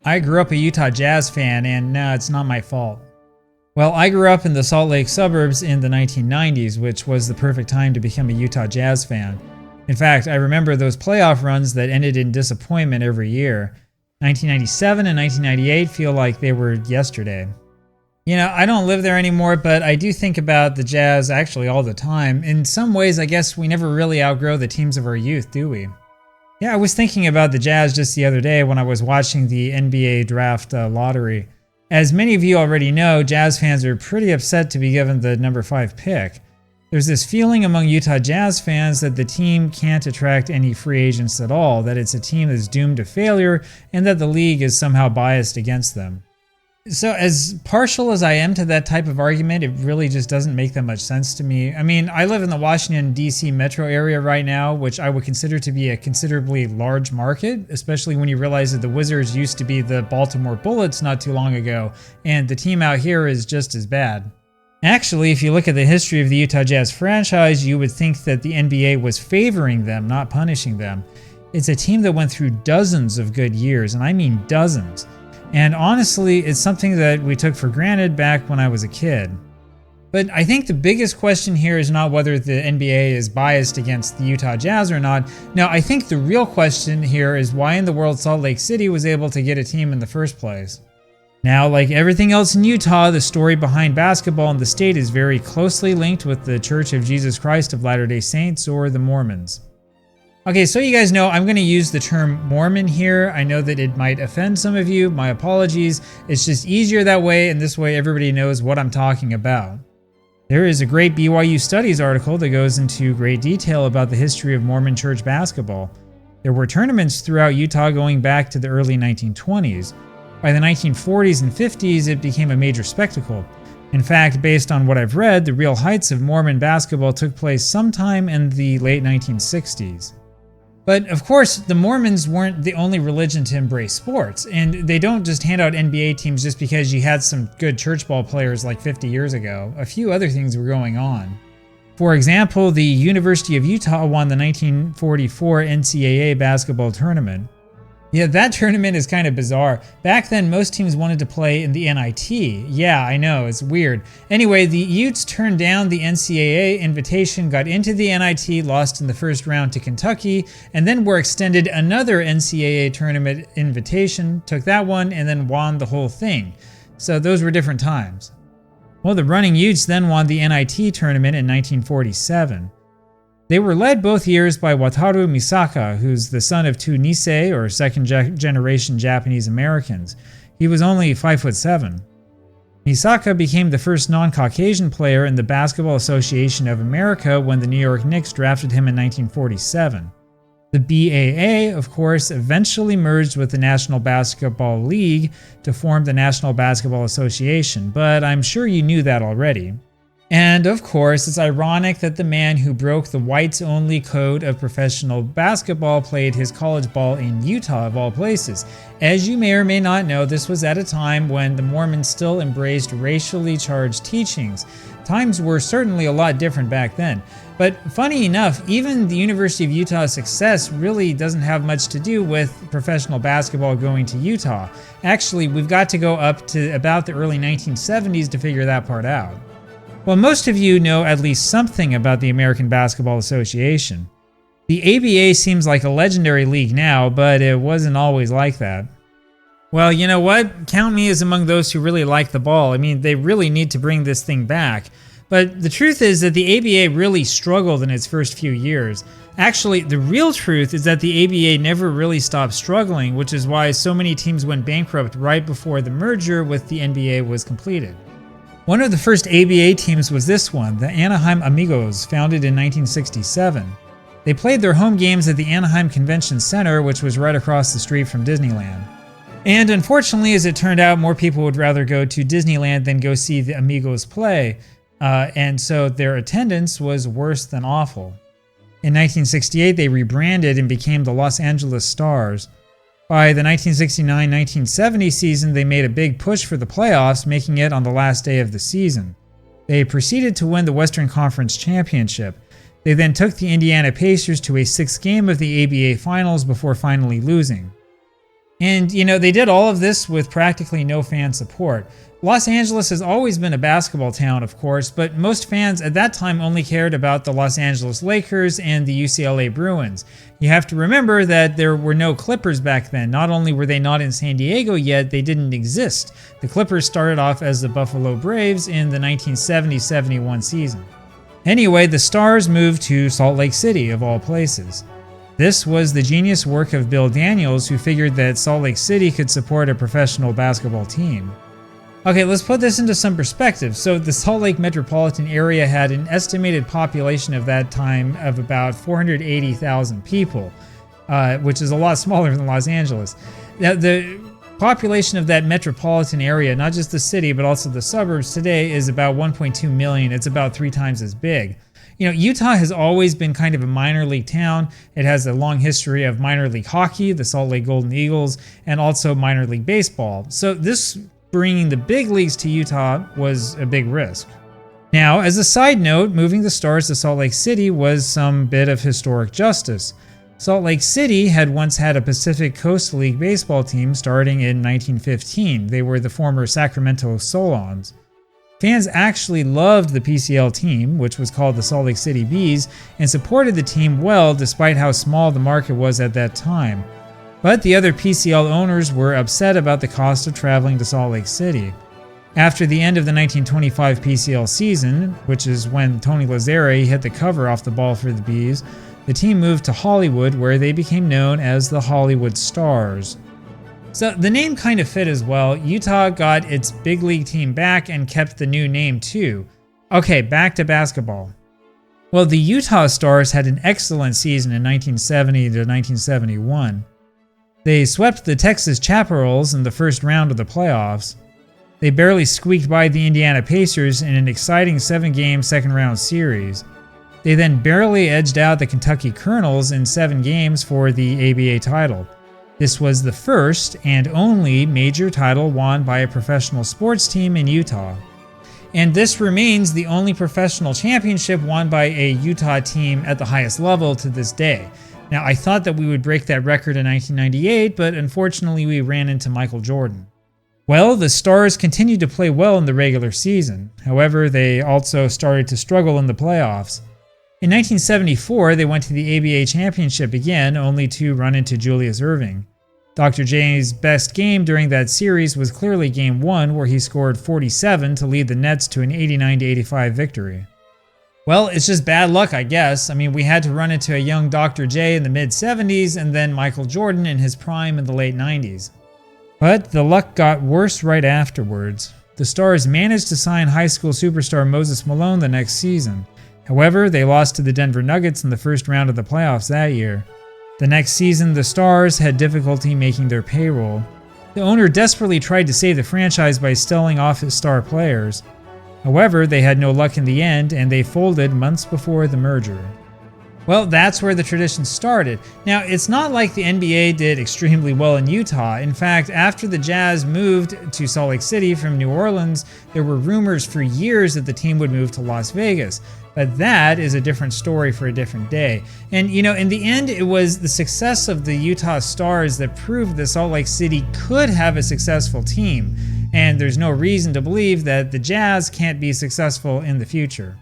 I grew up a Utah Jazz fan, and no, it's not my fault. Well, I grew up in the Salt Lake suburbs in the 1990s, which was the perfect time to become a Utah Jazz fan. In fact, I remember those playoff runs that ended in disappointment every year. 1997 and 1998 feel like they were yesterday. You know, I don't live there anymore, but I do think about the Jazz actually all the time. In some ways, I guess we never really outgrow the teams of our youth, do we? Yeah, I was thinking about the Jazz just the other day when I was watching the NBA draft lottery. As many of you already know, Jazz fans are pretty upset to be given the number 5 pick. There's this feeling among Utah Jazz fans that the team can't attract any free agents at all, that it's a team that's doomed to failure, and that the league is somehow biased against them. So as partial as I am to that type of argument, it really just doesn't make that much sense to me. I mean, I live in the Washington, D.C. metro area right now, which I would consider to be a considerably large market, especially when you realize that the Wizards used to be the Baltimore Bullets not too long ago, and the team out here is just as bad. Actually, if you look at the history of the Utah Jazz franchise, you would think that the NBA was favoring them, not punishing them. It's a team that went through dozens of good years, and I mean dozens. And honestly, it's something that we took for granted back when I was a kid. But I think the biggest question here is not whether the NBA is biased against the Utah Jazz or not. No, I think the real question here is why in the world Salt Lake City was able to get a team in the first place. Now, like everything else in Utah, the story behind basketball in the state is very closely linked with the Church of Jesus Christ of Latter-day Saints, or the Mormons. Okay, so you guys know I'm going to use the term Mormon here. I know that it might offend some of you. My apologies. It's just easier that way, and this way everybody knows what I'm talking about. There is a great BYU Studies article that goes into great detail about the history of Mormon church basketball. There were tournaments throughout Utah going back to the early 1920s. By the 1940s and 50s, it became a major spectacle. In fact, based on what I've read, the real heights of Mormon basketball took place sometime in the late 1960s. But of course, the Mormons weren't the only religion to embrace sports, and they don't just hand out NBA teams just because you had some good church ball players like 50 years ago. A few other things were going on. For example, the University of Utah won the 1944 NCAA basketball tournament. Yeah, that tournament is kind of bizarre. Back then, most teams wanted to play in the NIT. Yeah, I know, it's weird. Anyway, the Utes turned down the NCAA invitation, got into the NIT, lost in the first round to Kentucky, and then were extended another NCAA tournament invitation, took that one, and then won the whole thing. So those were different times. Well, the Running Utes then won the NIT tournament in 1947. They were led both years by Wataru Misaka, who's the son of two Nisei, or second-generation Japanese Americans. He was only 5'7". Misaka became the first non-Caucasian player in the Basketball Association of America when the New York Knicks drafted him in 1947. The BAA, of course, eventually merged with the National Basketball League to form the National Basketball Association, but I'm sure you knew that already. And of course, it's ironic that the man who broke the whites-only code of professional basketball played his college ball in Utah, of all places. As you may or may not know, this was at a time when the Mormons still embraced racially charged teachings. Times were certainly a lot different back then. But funny enough, even the University of Utah's success really doesn't have much to do with professional basketball going to Utah. Actually, we've got to go up to about the early 1970s to figure that part out. Well, most of you know at least something about the American Basketball Association. The ABA seems like a legendary league now, but it wasn't always like that. Well, you know what? Count me as among those who really like the ball. I mean, they really need to bring this thing back. But the truth is that the ABA really struggled in its first few years. Actually, the real truth is that the ABA never really stopped struggling, which is why so many teams went bankrupt right before the merger with the NBA was completed. One of the first ABA teams was this one, the Anaheim Amigos, founded in 1967. They played their home games at the Anaheim Convention Center, which was right across the street from Disneyland. And unfortunately, as it turned out, more people would rather go to Disneyland than go see the Amigos play, and so their attendance was worse than awful. In 1968, they rebranded and became the Los Angeles Stars. By the 1969-1970 season, they made a big push for the playoffs, making it on the last day of the season. They proceeded to win the Western Conference Championship. They then took the Indiana Pacers to a 6th game of the ABA Finals before finally losing. And, they did all of this with practically no fan support. Los Angeles has always been a basketball town, of course, but most fans at that time only cared about the Los Angeles Lakers and the UCLA Bruins. You have to remember that there were no Clippers back then. Not only were they not in San Diego yet, they didn't exist. The Clippers started off as the Buffalo Braves in the 1970-71 season. Anyway, the Stars moved to Salt Lake City, of all places. This was the genius work of Bill Daniels, who figured that Salt Lake City could support a professional basketball team. Okay, let's put this into some perspective. So the Salt Lake metropolitan area had an estimated population of that time of about 480,000 people, which is a lot smaller than Los Angeles. Now, the population of that metropolitan area, not just the city, but also the suburbs today, is about 1.2 million. It's about 3 times as big. Utah has always been kind of a minor league town. It has a long history of minor league hockey, the Salt Lake Golden Eagles, and also minor league baseball. So this bringing the big leagues to Utah was a big risk. Now, as a side note, moving the Stars to Salt Lake City was some bit of historic justice. Salt Lake City had once had a Pacific Coast League baseball team starting in 1915. They were the former Sacramento Solons. Fans actually loved the PCL team, which was called the Salt Lake City Bees, and supported the team well despite how small the market was at that time. But the other PCL owners were upset about the cost of traveling to Salt Lake City. After the end of the 1925 PCL season, which is when Tony Lazzeri hit the cover off the ball for the Bees, the team moved to Hollywood, where they became known as the Hollywood Stars. So the name kind of fit as well. Utah got its big league team back and kept the new name too. Okay, back to basketball. Well, the Utah Stars had an excellent season in 1970 to 1971. They swept the Texas Chaparrals in the first round of the playoffs. They barely squeaked by the Indiana Pacers in an exciting 7-game second-round series. They then barely edged out the Kentucky Colonels in 7 games for the ABA title. This was the first and only major title won by a professional sports team in Utah. And this remains the only professional championship won by a Utah team at the highest level to this day. Now, I thought that we would break that record in 1998, but unfortunately we ran into Michael Jordan. Well, the Stars continued to play well in the regular season. However, they also started to struggle in the playoffs. In 1974, they went to the ABA championship again, only to run into Julius Erving. Dr. J's best game during that series was clearly Game 1, where he scored 47 to lead the Nets to an 89-85 victory. Well, it's just bad luck, I guess. I mean, we had to run into a young Dr. J in the mid-70s and then Michael Jordan in his prime in the late 90s. But the luck got worse right afterwards. The Stars managed to sign high school superstar Moses Malone the next season. However, they lost to the Denver Nuggets in the first round of the playoffs that year. The next season, the Stars had difficulty making their payroll. The owner desperately tried to save the franchise by selling off his star players. However, they had no luck in the end, and they folded months before the merger. Well, that's where the tradition started. Now, it's not like the NBA did extremely well in Utah. In fact, after the Jazz moved to Salt Lake City from New Orleans, there were rumors for years that the team would move to Las Vegas. But that is a different story for a different day. And, in the end, it was the success of the Utah Stars that proved that Salt Lake City could have a successful team. And there's no reason to believe that the Jazz can't be successful in the future.